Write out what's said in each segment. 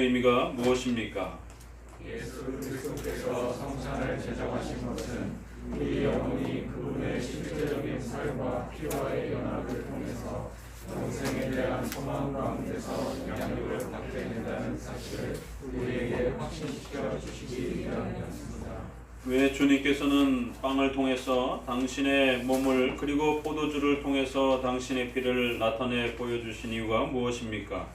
의미가 무엇입니까? 예수 그리스도께서 성찬을 제정하신 것은 우리 영혼이 그분의 실제적인 삶과 피와의 연합을 통해서 영생에 대한 소망 가운데서 양육을 받게 된다는 사실을 우리에게 확신시켜 주시기 위함이었습니다. 왜 주님께서는 빵을 통해서 당신의 몸을 그리고 포도주를 통해서 당신의 피를 나타내 보여주신 이유가 무엇입니까?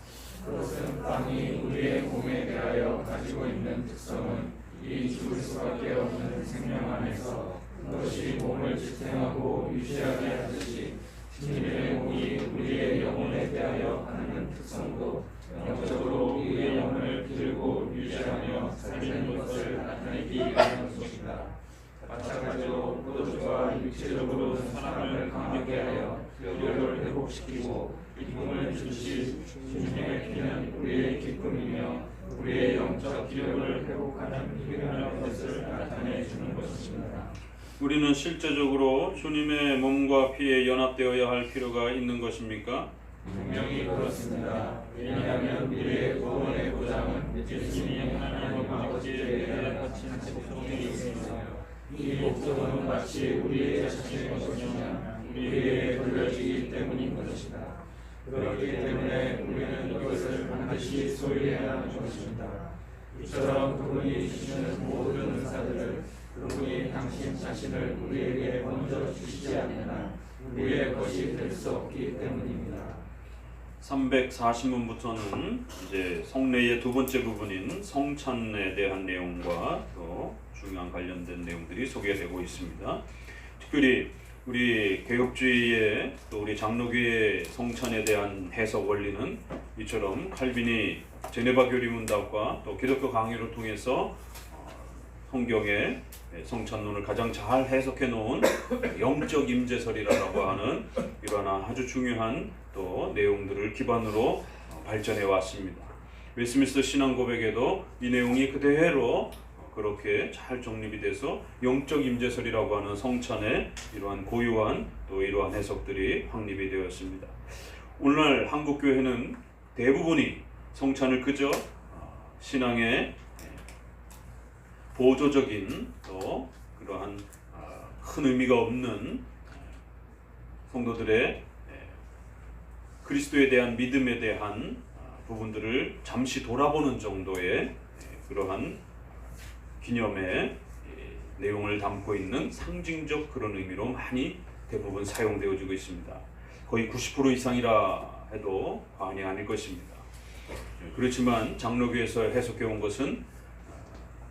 그것은 빵이 우리의 몸에 대하여 가지고 있는 특성은 이 죽을 수밖에 없는 생명 안에서 그것이 몸을 지탱하고 유지하게 하듯이 주님의 몸이 우리의 영혼에 대하여 하는 특성도 영적으로 우리의 영혼을 기르고 유지하며 살리는 것을 나타내기 위한 것입니다. 마찬가지로 포도주가 육체적으로 사람을 강하게 하여 혈류를 회복시키고 기쁨을 주시 주님의 피는 우리의 기쁨이며 우리의 영적 기력을 회복하는 힘이라는 것을 나타내 주는 것입니다. 우리는 실제적으로 주님의 몸과 피에 연합되어야 할 필요가 있는 것입니까? 분명히 그렇습니다. 왜냐하면 우리의 구원의 보장은 예수님이 하나님 아버지에 대한 거친 약속에 있으며 이 목적은 마치 우리의 자신의 것이냐 우리에게 돌려지기 때문인 것이다. 그렇기 때문에 우리는 이것을 반드시 소유해야 하는 것입니다. 이처럼 그분이 주시는 모든 은사들을 그분이 당신 자신을 우리에게 먼저 주시지 않는 한 우리의 것이 될 수 없기 때문입니다. 340문부터는 이제 성례의 두 번째 부분인 성찬에 대한 내용과 또 중요한 관련된 내용들이 소개되고 있습니다. 특별히 우리 개혁주의의 또 우리 장로교의 성찬에 대한 해석 원리는 이처럼 칼빈이 제네바 교리문답과 또 기독교 강의를 통해서 성경의 성찬론을 가장 잘 해석해 놓은 영적 임재설이라고 하는 이러한 아주 중요한 또 내용들을 기반으로 발전해 왔습니다. 웨스민스터 신앙고백에도 이 내용이 그대로 그렇게 잘 정립이 돼서 영적 임재설이라고 하는 성찬의 이러한 고유한 또 이러한 해석들이 확립이 되었습니다. 오늘날 한국 교회는 대부분이 성찬을 그저 신앙의 보조적인 또 그러한 큰 의미가 없는 성도들의 그리스도에 대한 믿음에 대한 부분들을 잠시 돌아보는 정도의 그러한 기념의 내용을 담고 있는 상징적 그런 의미로 많이 대부분 사용되어지고 있습니다. 거의 90% 이상이라 해도 과언이 아닐 것입니다. 그렇지만 장로교에서 해석해 온 것은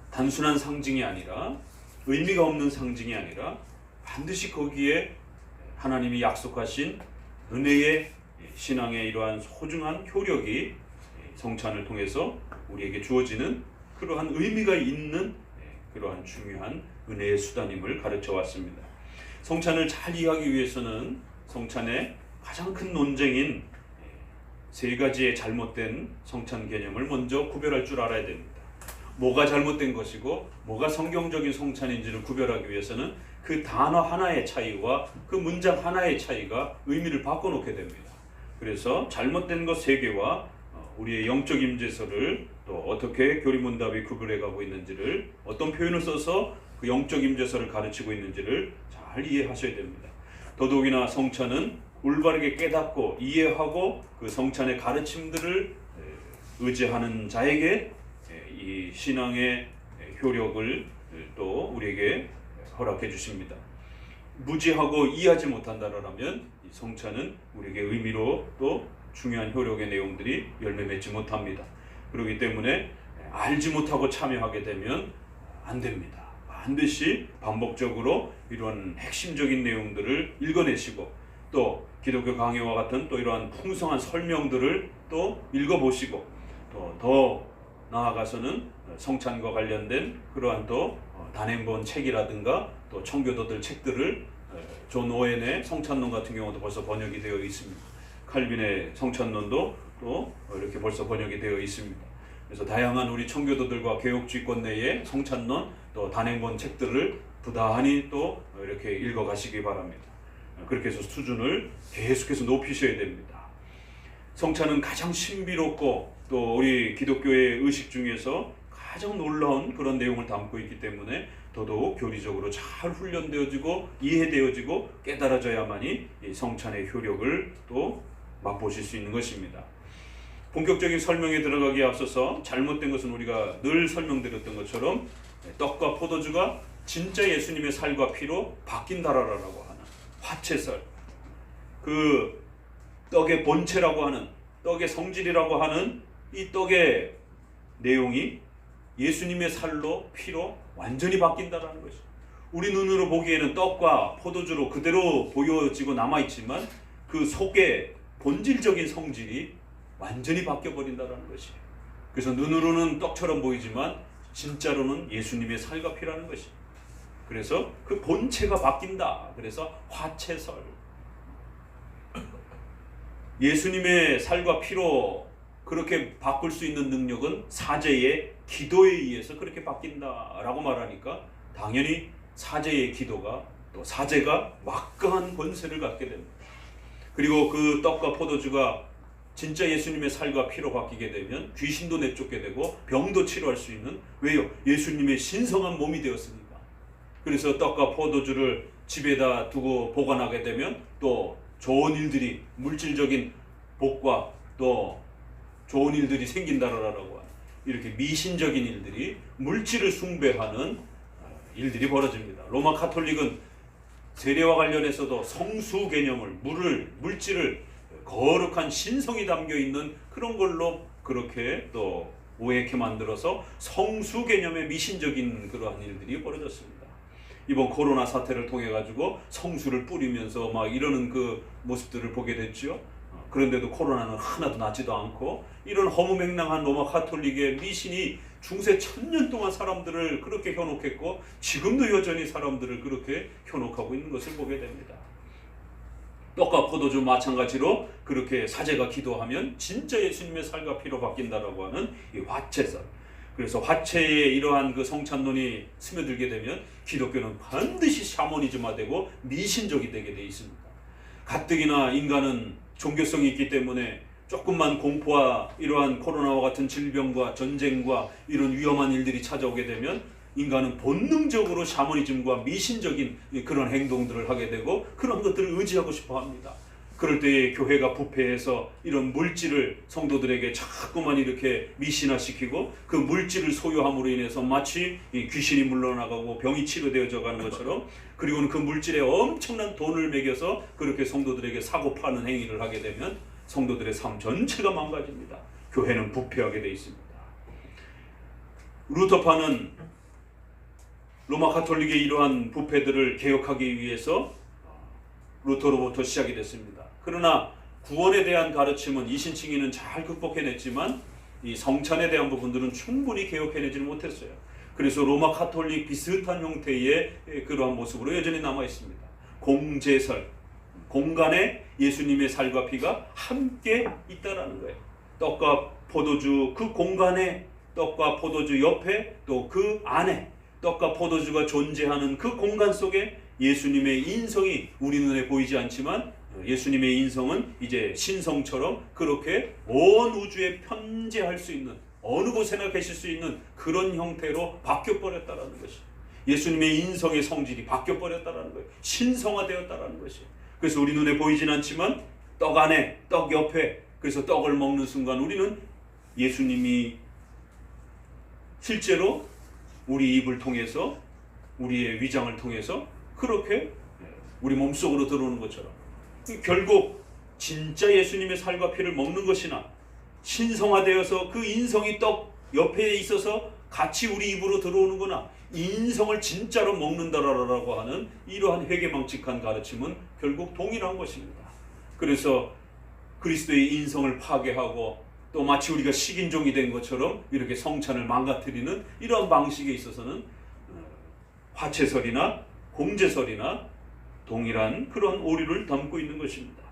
단순한 상징이 아니라 의미가 없는 상징이 아니라 반드시 거기에 하나님이 약속하신 은혜의 신앙의 이러한 소중한 효력이 성찬을 통해서 우리에게 주어지는 그러한 의미가 있는 그러한 중요한 은혜의 수단임을 가르쳐 왔습니다. 성찬을 잘 이해하기 위해서는 성찬의 가장 큰 논쟁인 세 가지의 잘못된 성찬 개념을 먼저 구별할 줄 알아야 됩니다. 뭐가 잘못된 것이고 뭐가 성경적인 성찬인지를 구별하기 위해서는 그 단어 하나의 차이와 그 문장 하나의 차이가 의미를 바꿔놓게 됩니다. 그래서 잘못된 것 세 개와 우리의 영적 임재설을 또 어떻게 교리문답이 구별해가고 있는지를 어떤 표현을 써서 그 영적 임재설을 가르치고 있는지를 잘 이해하셔야 됩니다. 더더욱이나 성찬은 올바르게 깨닫고 이해하고 그 성찬의 가르침들을 의지하는 자에게 이 신앙의 효력을 또 우리에게 허락해 주십니다. 무지하고 이해하지 못한다라면 이 성찬은 우리에게 의미로 또 중요한 효력의 내용들이 열매 맺지 못합니다. 그렇기 때문에 알지 못하고 참여하게 되면 안 됩니다. 반드시 반복적으로 이런 핵심적인 내용들을 읽어내시고 또 기독교 강해와 같은 또 이러한 풍성한 설명들을 또 읽어보시고 또 더 나아가서는 성찬과 관련된 그러한 또 단행본 책이라든가 또 청교도들 책들을 존 오웬의 성찬론 같은 경우도 벌써 번역이 되어 있습니다. 칼빈의 성찬론도 또 이렇게 벌써 번역이 되어 있습니다. 그래서 다양한 우리 청교도들과 개혁주의권 내의 성찬론 또 단행본 책들을 부단히 또 이렇게 읽어가시기 바랍니다. 그렇게 해서 수준을 계속해서 높이셔야 됩니다. 성찬은 가장 신비롭고 또 우리 기독교의 의식 중에서 가장 놀라운 그런 내용을 담고 있기 때문에 더더욱 교리적으로 잘 훈련되어지고 이해되어지고 깨달아져야만이 이 성찬의 효력을 또 맛보실 수 있는 것입니다. 본격적인 설명에 들어가기에 앞서서 잘못된 것은 우리가 늘 설명드렸던 것처럼 떡과 포도주가 진짜 예수님의 살과 피로 바뀐다라고 하는 화채설, 그 떡의 본체라고 하는, 떡의 성질이라고 하는 이 떡의 내용이 예수님의 살로 피로 완전히 바뀐다라는 것이죠. 우리 눈으로 보기에는 떡과 포도주로 그대로 보여지고 남아있지만 그 속에 본질적인 성질이 완전히 바뀌어버린다는 것이에요. 그래서 눈으로는 떡처럼 보이지만 진짜로는 예수님의 살과 피라는 것이에요. 그래서 그 본체가 바뀐다. 그래서 화채설. 예수님의 살과 피로 그렇게 바꿀 수 있는 능력은 사제의 기도에 의해서 그렇게 바뀐다라고 말하니까 당연히 사제의 기도가 또 사제가 막강한 권세를 갖게 됩니다. 그리고 그 떡과 포도주가 진짜 예수님의 살과 피로 바뀌게 되면 귀신도 내쫓게 되고 병도 치료할 수 있는, 왜요? 예수님의 신성한 몸이 되었으니까. 그래서 떡과 포도주를 집에다 두고 보관하게 되면 또 좋은 일들이, 물질적인 복과 또 좋은 일들이 생긴다라고 하는, 이렇게 미신적인 일들이, 물질을 숭배하는 일들이 벌어집니다. 로마 카톨릭은 세례와 관련해서도 성수 개념을, 물질을 거룩한 신성이 담겨 있는 그런 걸로 그렇게 또 오해케 만들어서 성수 개념의 미신적인 그러한 일들이 벌어졌습니다. 이번 코로나 사태를 통해 가지고 성수를 뿌리면서 막 이러는 그 모습들을 보게 됐죠. 그런데도 코로나는 하나도 낫지도 않고, 이런 허무맹랑한 로마 카톨릭의 미신이 중세 1000년 동안 사람들을 그렇게 현혹했고 지금도 여전히 사람들을 그렇게 현혹하고 있는 것을 보게 됩니다. 떡과 포도주 마찬가지로 그렇게 사제가 기도하면 진짜 예수님의 살과 피로 바뀐다라고 하는 이 화채설. 그래서 화채의 이러한 그 성찬론이 스며들게 되면 기독교는 반드시 샤머니즘화되고 미신적이 되게 돼 있습니다. 가뜩이나 인간은 종교성이 있기 때문에 조금만 공포와 이러한 코로나와 같은 질병과 전쟁과 이런 위험한 일들이 찾아오게 되면 인간은 본능적으로 샤머니즘과 미신적인 그런 행동들을 하게 되고 그런 것들을 의지하고 싶어 합니다. 그럴 때 교회가 부패해서 이런 물질을 성도들에게 자꾸만 이렇게 미신화시키고 그 물질을 소유함으로 인해서 마치 귀신이 물러나가고 병이 치료되어져 가는 것처럼, 그리고는 그 물질에 엄청난 돈을 매겨서 그렇게 성도들에게 사고 파는 행위를 하게 되면 성도들의 삶 전체가 망가집니다. 교회는 부패하게 되어 있습니다. 루터파는 로마 카톨릭의 이러한 부패들을 개혁하기 위해서 루터로부터 시작이 됐습니다. 그러나 구원에 대한 가르침은 이신칭의는 잘 극복해냈지만 이 성찬에 대한 부분들은 충분히 개혁해내지는 못했어요. 그래서 로마 카톨릭 비슷한 형태의 그러한 모습으로 여전히 남아 있습니다. 공제설, 공간에 예수님의 살과 피가 함께 있다라는 거예요. 떡과 포도주, 그 공간에 떡과 포도주 옆에 또 그 안에 떡과 포도주가 존재하는 그 공간 속에 예수님의 인성이 우리 눈에 보이지 않지만 예수님의 인성은 이제 신성처럼 그렇게 온 우주에 편재할 수 있는, 어느 곳에나 계실 수 있는 그런 형태로 바뀌어버렸다라는 것이, 예수님의 인성의 성질이 바뀌어버렸다라는 거예요. 신성화되었다라는 것이. 그래서 우리 눈에 보이진 않지만 떡 안에, 떡 옆에, 그래서 떡을 먹는 순간 우리는 예수님이 실제로 우리 입을 통해서, 우리의 위장을 통해서 그렇게 우리 몸속으로 들어오는 것처럼, 결국 진짜 예수님의 살과 피를 먹는 것이나 신성화되어서 그 인성이 떡 옆에 있어서 같이 우리 입으로 들어오는 거나 인성을 진짜로 먹는다라고 하는 이러한 회개망측한 가르침은 결국 동일한 것입니다. 그래서 그리스도의 인성을 파괴하고 또 마치 우리가 식인종이 된 것처럼 이렇게 성찬을 망가뜨리는 이러한 방식에 있어서는 화채설이나 공제설이나 동일한 그런 오류를 담고 있는 것입니다.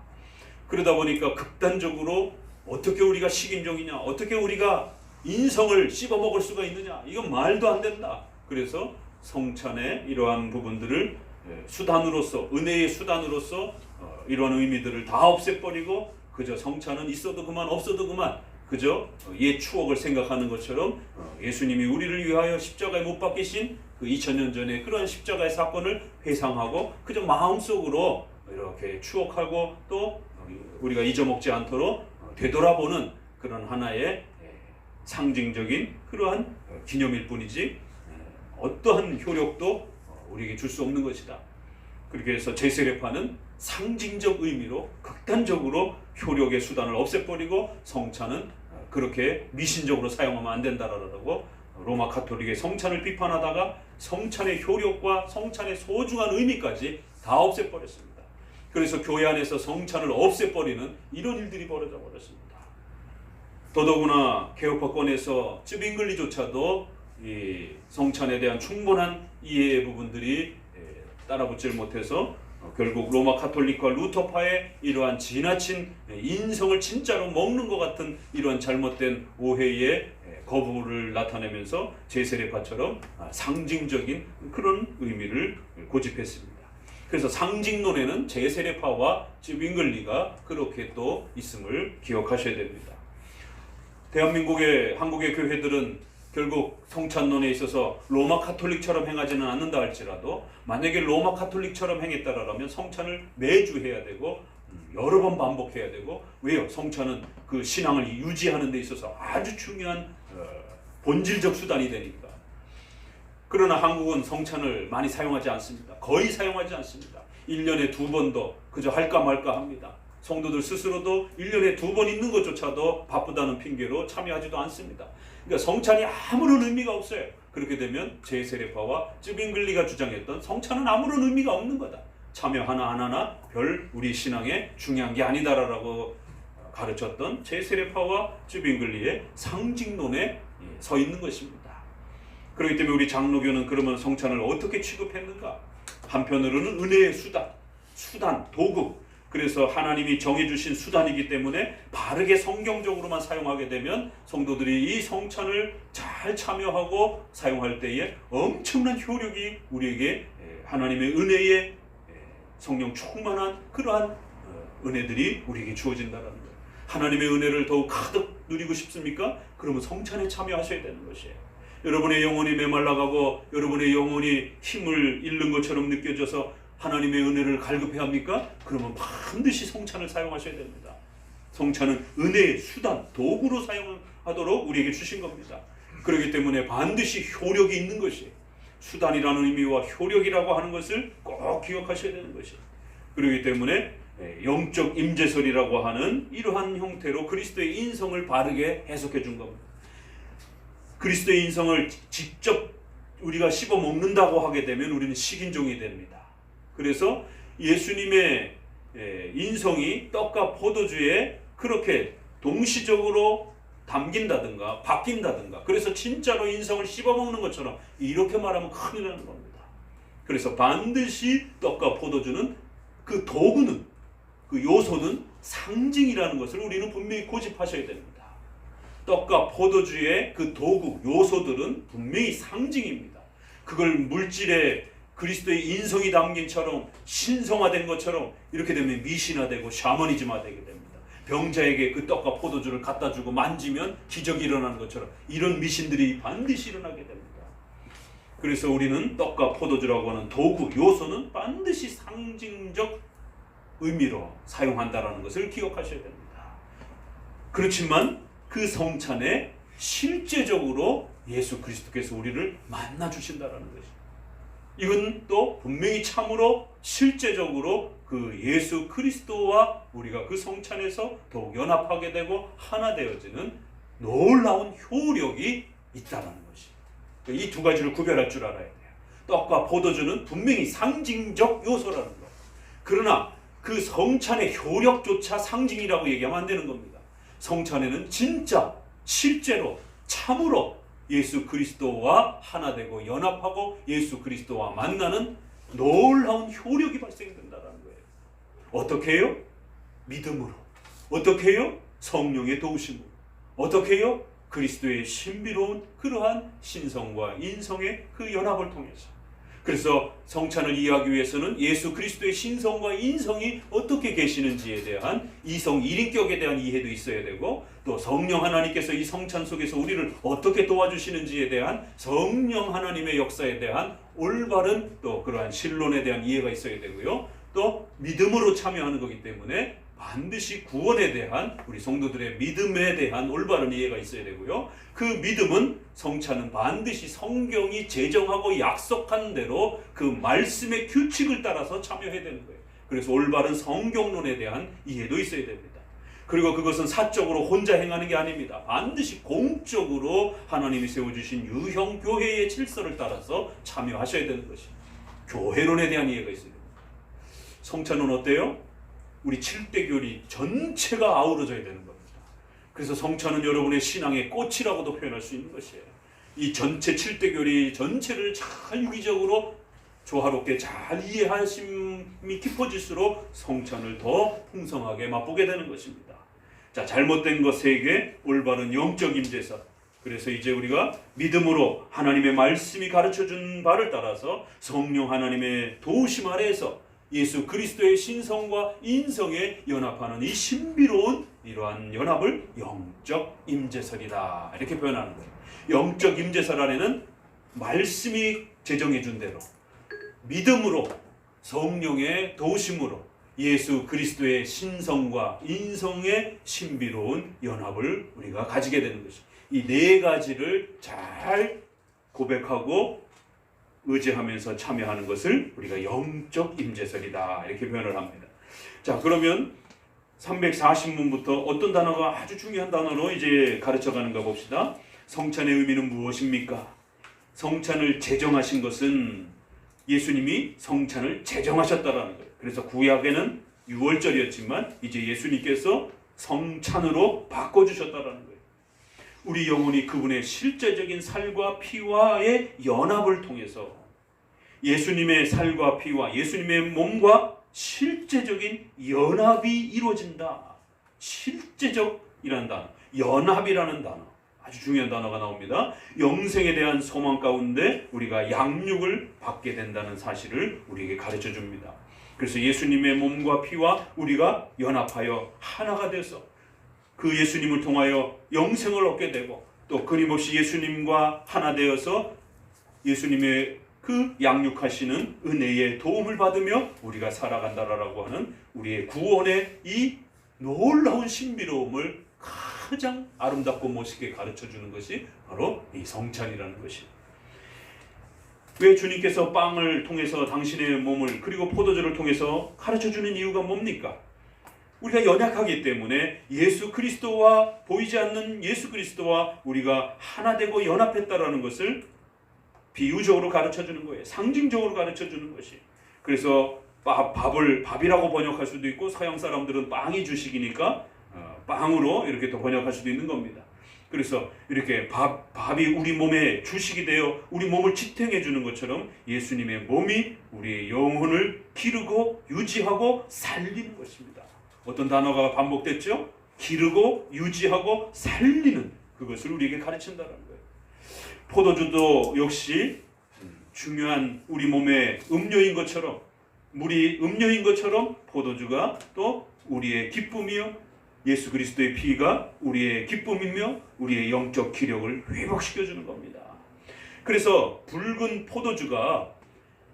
그러다 보니까 극단적으로 어떻게 우리가 식인종이냐, 어떻게 우리가 인성을 씹어먹을 수가 있느냐, 이건 말도 안 된다. 그래서 성찬의 이러한 부분들을 수단으로서, 은혜의 수단으로서 이러한 의미들을 다 없애버리고 그저 성찬은 있어도 그만 없어도 그만, 그저 옛 추억을 생각하는 것처럼 예수님이 우리를 위하여 십자가에 못 박히신 그 2000년 전에 그런 십자가의 사건을 회상하고 그저 마음속으로 이렇게 추억하고 또 우리가 잊어먹지 않도록 되돌아보는 그런 하나의 상징적인 그러한 기념일 뿐이지 어떠한 효력도 우리에게 줄 수 없는 것이다. 그렇게 해서 제세례파는 상징적 의미로 극단적으로 효력의 수단을 없애버리고 성찬은 그렇게 미신적으로 사용하면 안 된다라고 로마 가톨릭의 성찬을 비판하다가 성찬의 효력과 성찬의 소중한 의미까지 다 없애버렸습니다. 그래서 교회 안에서 성찬을 없애버리는 이런 일들이 벌어져 버렸습니다. 더더구나 개혁파권에서 쯔빙글리조차도 이 성찬에 대한 충분한 이해의 부분들이 따라붙질 못해서 결국 로마 카톨릭과 루터파의 이러한 지나친 인성을 진짜로 먹는 것 같은 이러한 잘못된 오해의 거부를 나타내면서 제세례파처럼 상징적인 그런 의미를 고집했습니다. 그래서 상징론에는 제세례파와 쯔빙글리가 그렇게 또 있음을 기억하셔야 됩니다. 한국의 교회들은 결국 성찬론에 있어서 로마 카톨릭처럼 행하지는 않는다 할지라도 만약에 로마 카톨릭처럼 행했다라면 성찬을 매주 해야 되고 여러 번 반복해야 되고 왜요? 성찬은 그 신앙을 유지하는 데 있어서 아주 중요한 본질적 수단이 되니까. 그러나 한국은 성찬을 많이 사용하지 않습니다. 거의 사용하지 않습니다. 1년에 2번도 그저 할까 말까 합니다. 성도들 스스로도 1년에 2번 있는 것조차도 바쁘다는 핑계로 참여하지도 않습니다. 그러니까 성찬이 아무런 의미가 없어요. 그렇게 되면 제세례파와 쯔빙글리가 주장했던 성찬은 아무런 의미가 없는 거다. 참여 하나하나 별 우리 신앙에 중요한 게 아니다라고 가르쳤던 제세례파와 쯔빙글리의 상징론에 서 있는 것입니다. 그렇기 때문에 우리 장로교는 그러면 성찬을 어떻게 취급했는가? 한편으로는 은혜의 수단, 도구. 그래서 하나님이 정해주신 수단이기 때문에 바르게 성경적으로만 사용하게 되면 성도들이 이 성찬을 잘 참여하고 사용할 때에 엄청난 효력이 우리에게 하나님의 은혜의 성령 충만한 그러한 은혜들이 우리에게 주어진다는 거예요. 하나님의 은혜를 더욱 가득 누리고 싶습니까? 그러면 성찬에 참여하셔야 되는 것이에요. 여러분의 영혼이 메말라가고 여러분의 영혼이 힘을 잃는 것처럼 느껴져서 하나님의 은혜를 갈급해야 합니까? 그러면 반드시 성찬을 사용하셔야 됩니다. 성찬은 은혜의 수단, 도구로 사용하도록 우리에게 주신 겁니다. 그렇기 때문에 반드시 효력이 있는 것이에요. 수단이라는 의미와 효력이라고 하는 것을 꼭 기억하셔야 되는 것이에요. 그렇기 때문에 영적 임재설이라고 하는 이러한 형태로 그리스도의 인성을 바르게 해석해 준 겁니다. 그리스도의 인성을 직접 우리가 씹어 먹는다고 하게 되면 우리는 식인종이 됩니다. 그래서 예수님의 인성이 떡과 포도주에 그렇게 동시적으로 담긴다든가 바뀐다든가 그래서 진짜로 인성을 씹어먹는 것처럼 이렇게 말하면 큰일 나는 겁니다. 그래서 반드시 떡과 포도주는 그 도구는 그 요소는 상징이라는 것을 우리는 분명히 고집하셔야 됩니다. 떡과 포도주의 그 도구 요소들은 분명히 상징입니다. 그걸 물질의 그리스도의 인성이 담긴처럼 신성화된 것처럼 이렇게 되면 미신화되고 샤머니즘화되게 됩니다. 병자에게 그 떡과 포도주를 갖다 주고 만지면 기적이 일어나는 것처럼 이런 미신들이 반드시 일어나게 됩니다. 그래서 우리는 떡과 포도주라고 하는 도구, 요소는 반드시 상징적 의미로 사용한다는 것을 기억하셔야 됩니다. 그렇지만 그 성찬에 실제적으로 예수 그리스도께서 우리를 만나 주신다는 것입니다. 이건 또 분명히 참으로 실제적으로 그 예수 그리스도와 우리가 그 성찬에서 더욱 연합하게 되고 하나 되어지는 놀라운 효력이 있다는 것이. 이 두 가지를 구별할 줄 알아야 돼요. 떡과 포도주는 분명히 상징적 요소라는 것. 그러나 그 성찬의 효력조차 상징이라고 얘기하면 안 되는 겁니다. 성찬에는 진짜 실제로 참으로 예수 그리스도와 하나 되고 연합하고 예수 그리스도와 만나는 놀라운 효력이 발생된다는 거예요. 어떻게 해요? 믿음으로. 어떻게 해요? 성령의 도우심으로. 어떻게 해요? 그리스도의 신비로운 그러한 신성과 인성의 그 연합을 통해서. 그래서 성찬을 이해하기 위해서는 예수 그리스도의 신성과 인성이 어떻게 계시는지에 대한 이성 1인격에 대한 이해도 있어야 되고, 또 성령 하나님께서 이 성찬 속에서 우리를 어떻게 도와주시는지에 대한 성령 하나님의 역사에 대한 올바른 또 그러한 신론에 대한 이해가 있어야 되고요. 또 믿음으로 참여하는 거기 때문에 반드시 구원에 대한 우리 성도들의 믿음에 대한 올바른 이해가 있어야 되고요. 그 믿음은 성찬은 반드시 성경이 제정하고 약속한 대로 그 말씀의 규칙을 따라서 참여해야 되는 거예요. 그래서 올바른 성경론에 대한 이해도 있어야 됩니다. 그리고 그것은 사적으로 혼자 행하는 게 아닙니다. 반드시 공적으로 하나님이 세워주신 유형 교회의 질서를 따라서 참여하셔야 되는 것입니다. 교회론에 대한 이해가 있어야 됩니다. 성찬은 어때요? 우리 7대 교리 전체가 아우러져야 되는 겁니다. 그래서 성찬은 여러분의 신앙의 꽃이라고도 표현할 수 있는 것이에요. 이 전체 7대 교리 전체를 잘 유기적으로 조화롭게 잘 이해하심이 깊어질수록 성찬을 더 풍성하게 맛보게 되는 것입니다. 자, 잘못된 것에게 올바른 영적 임재사. 그래서 이제 우리가 믿음으로 하나님의 말씀이 가르쳐준 바를 따라서 성령 하나님의 도우심 아래에서 예수 그리스도의 신성과 인성에 연합하는 이 신비로운 이러한 연합을 영적 임재설이다, 이렇게 표현하는 거예요. 영적 임재설 안에는 말씀이 제정해 준 대로 믿음으로 성령의 도우심으로 예수 그리스도의 신성과 인성의 신비로운 연합을 우리가 가지게 되는 것입니다. 이 네 가지를 잘 고백하고 의지하면서 참여하는 것을 우리가 영적 임재설이다, 이렇게 표현을 합니다. 자, 그러면 340문부터 어떤 단어가 아주 중요한 단어로 이제 가르쳐가는가 봅시다. 성찬의 의미는 무엇입니까? 성찬을 제정하신 것은 예수님이 성찬을 제정하셨다라는 거예요. 그래서 구약에는 유월절이었지만 이제 예수님께서 성찬으로 바꿔주셨다라는 거예요. 우리 영혼이 그분의 실제적인 살과 피와의 연합을 통해서 예수님의 살과 피와 예수님의 몸과 실제적인 연합이 이루어진다. 실제적이라는 단어, 연합이라는 단어, 아주 중요한 단어가 나옵니다. 영생에 대한 소망 가운데 우리가 양육을 받게 된다는 사실을 우리에게 가르쳐 줍니다. 그래서 예수님의 몸과 피와 우리가 연합하여 하나가 돼서 그 예수님을 통하여 영생을 얻게 되고, 또 끊임없이 예수님과 하나 되어서 예수님의 그 양육하시는 은혜의 도움을 받으며 우리가 살아간다라고 하는 우리의 구원의 이 놀라운 신비로움을 가장 아름답고 멋있게 가르쳐주는 것이 바로 이 성찬이라는 것입니다. 왜 주님께서 빵을 통해서 당신의 몸을 그리고 포도주를 통해서 가르쳐주는 이유가 뭡니까? 우리가 연약하기 때문에 예수 그리스도와 보이지 않는 예수 그리스도와 우리가 하나 되고 연합했다라는 것을 비유적으로 가르쳐주는 거예요. 상징적으로 가르쳐주는 것이. 그래서 밥이라고 번역할 수도 있고, 서양 사람들은 빵이 주식이니까 빵으로 이렇게 또 번역할 수도 있는 겁니다. 그래서 이렇게 밥이 우리 몸에 주식이 되어 우리 몸을 지탱해 주는 것처럼 예수님의 몸이 우리의 영혼을 기르고 유지하고 살리는 것입니다. 어떤 단어가 반복됐죠? 기르고 유지하고 살리는, 그것을 우리에게 가르친다는 거예요. 포도주도 역시 중요한 우리 몸의 음료인 것처럼, 물이 음료인 것처럼 포도주가 또 우리의 기쁨이요, 예수 그리스도의 피가 우리의 기쁨이며 우리의 영적 기력을 회복시켜주는 겁니다. 그래서 붉은 포도주가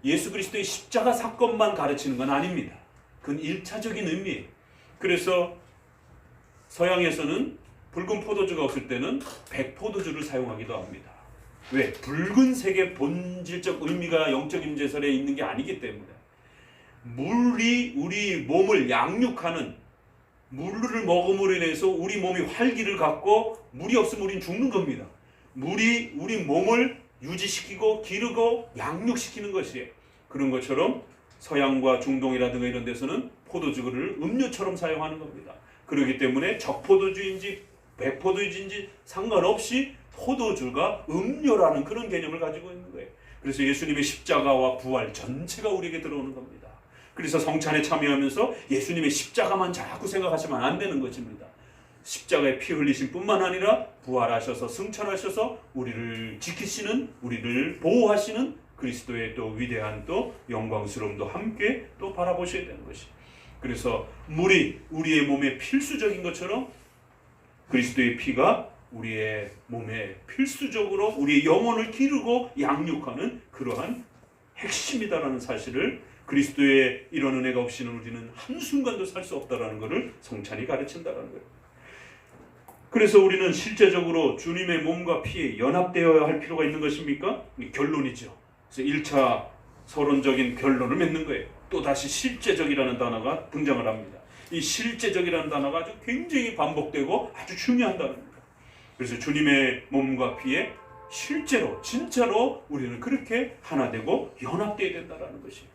예수 그리스도의 십자가 사건만 가르치는 건 아닙니다. 그건 1차적인 의미예요. 그래서 서양에서는 붉은 포도주가 없을 때는 백포도주를 사용하기도 합니다. 왜? 붉은색의 본질적 의미가 영적 임재설에 있는 게 아니기 때문에, 물이 우리 몸을 양육하는, 물을 먹음으로 인해서 우리 몸이 활기를 갖고 물이 없으면 우린 죽는 겁니다. 물이 우리 몸을 유지시키고 기르고 양육시키는 것이에요. 그런 것처럼 서양과 중동이라든가 이런 데서는 포도주를 음료처럼 사용하는 겁니다. 그렇기 때문에 적포도주인지 백포도주인지 상관없이 포도주가 음료라는 그런 개념을 가지고 있는 거예요. 그래서 예수님의 십자가와 부활 전체가 우리에게 들어오는 겁니다. 그래서 성찬에 참여하면서 예수님의 십자가만 자꾸 생각하시면 안 되는 것입니다. 십자가에 피 흘리신 뿐만 아니라 부활하셔서 승천하셔서 우리를 지키시는, 우리를 보호하시는 그리스도의 또 위대한 또 영광스러움도 함께 또 바라보셔야 되는 것이. 그래서 물이 우리의 몸에 필수적인 것처럼 그리스도의 피가 우리의 몸에 필수적으로 우리의 영혼을 기르고 양육하는 그러한 핵심이다라는 사실을, 그리스도의 이런 은혜가 없이는 우리는 한순간도 살 수 없다라는 것을 성찬이 가르친다라는 거예요. 그래서 우리는 실제적으로 주님의 몸과 피에 연합되어야 할 필요가 있는 것입니까? 결론이죠. 그래서 1차 서론적인 결론을 맺는 거예요. 또다시 실제적이라는 단어가 등장을 합니다. 이 실제적이라는 단어가 아주 굉장히 반복되고 아주 중요하다는 겁니다. 그래서 주님의 몸과 피에 실제로 진짜로 우리는 그렇게 하나 되고 연합되어야 된다는 것이에요.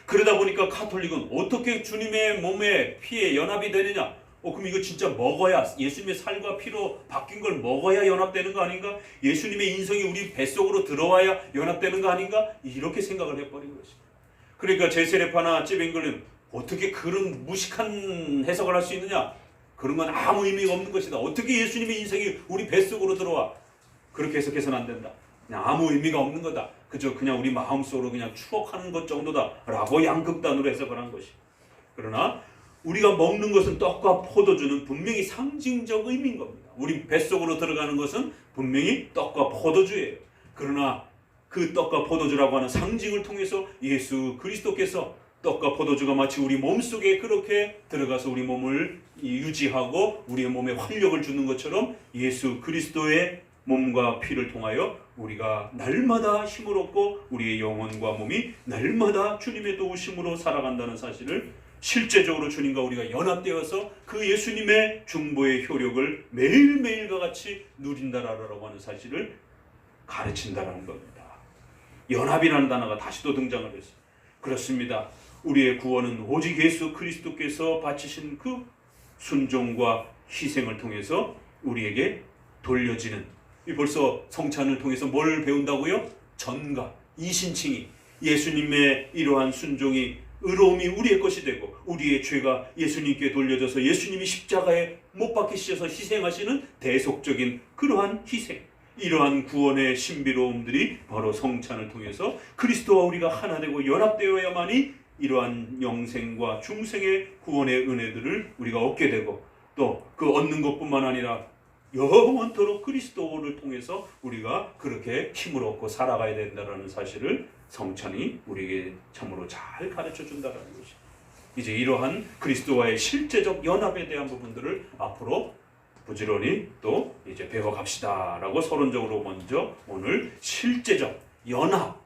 그러다 보니까 가톨릭은 어떻게 주님의 몸에 피에 연합이 되느냐? 그럼 이거 진짜 먹어야, 예수님의 살과 피로 바뀐 걸 먹어야 연합되는 거 아닌가? 예수님의 인성이 우리 뱃속으로 들어와야 연합되는 거 아닌가? 이렇게 생각을 해버린 것입니다. 그러니까 제세례파나 찌뱅글은 어떻게 그런 무식한 해석을 할 수 있느냐? 그런 건 아무 의미가 없는 것이다. 어떻게 예수님의 인생이 우리 뱃속으로 들어와? 그렇게 해석해서는 안 된다. 그냥 아무 의미가 없는 거다. 그저 그냥 우리 마음속으로 그냥 추억하는 것 정도다 라고 양극단으로 해석을 한 것이. 그러나 우리가 먹는 것은 떡과 포도주는 분명히 상징적 의미인 겁니다. 우리 뱃속으로 들어가는 것은 분명히 떡과 포도주예요. 그러나 그 떡과 포도주라고 하는 상징을 통해서 예수 그리스도께서 떡과 포도주가 마치 우리 몸속에 그렇게 들어가서 우리 몸을 유지하고 우리의 몸에 활력을 주는 것처럼 예수 그리스도의 몸과 피를 통하여 우리가 날마다 힘을 얻고 우리의 영혼과 몸이 날마다 주님의 도우심으로 살아간다는 사실을, 실제적으로 주님과 우리가 연합되어서 그 예수님의 중보의 효력을 매일매일과 같이 누린다라고 하는 사실을 가르친다라는 겁니다. 연합이라는 단어가 다시 또 등장을 했어요. 그렇습니다. 우리의 구원은 오직 예수 그리스도께서 바치신 그 순종과 희생을 통해서 우리에게 돌려지는, 벌써 성찬을 통해서 뭘 배운다고요? 전가, 이신칭이, 예수님의 이러한 순종이, 의로움이 우리의 것이 되고 우리의 죄가 예수님께 돌려져서 예수님이 십자가에 못 박히셔서 희생하시는 대속적인 그러한 희생, 이러한 구원의 신비로움들이 바로 성찬을 통해서 그리스도와 우리가 하나 되고 연합되어야만이 이러한 영생과 중생의 구원의 은혜들을 우리가 얻게 되고, 또 그 얻는 것뿐만 아니라 영원토록 그리스도를 통해서 우리가 그렇게 힘을 얻고 살아가야 된다는 사실을 성찬이 우리에게 참으로 잘 가르쳐 준다는 것이. 이제 이러한 그리스도와의 실제적 연합에 대한 부분들을 앞으로 부지런히 또 이제 배워갑시다라고 서론적으로 먼저 오늘 실제적 연합,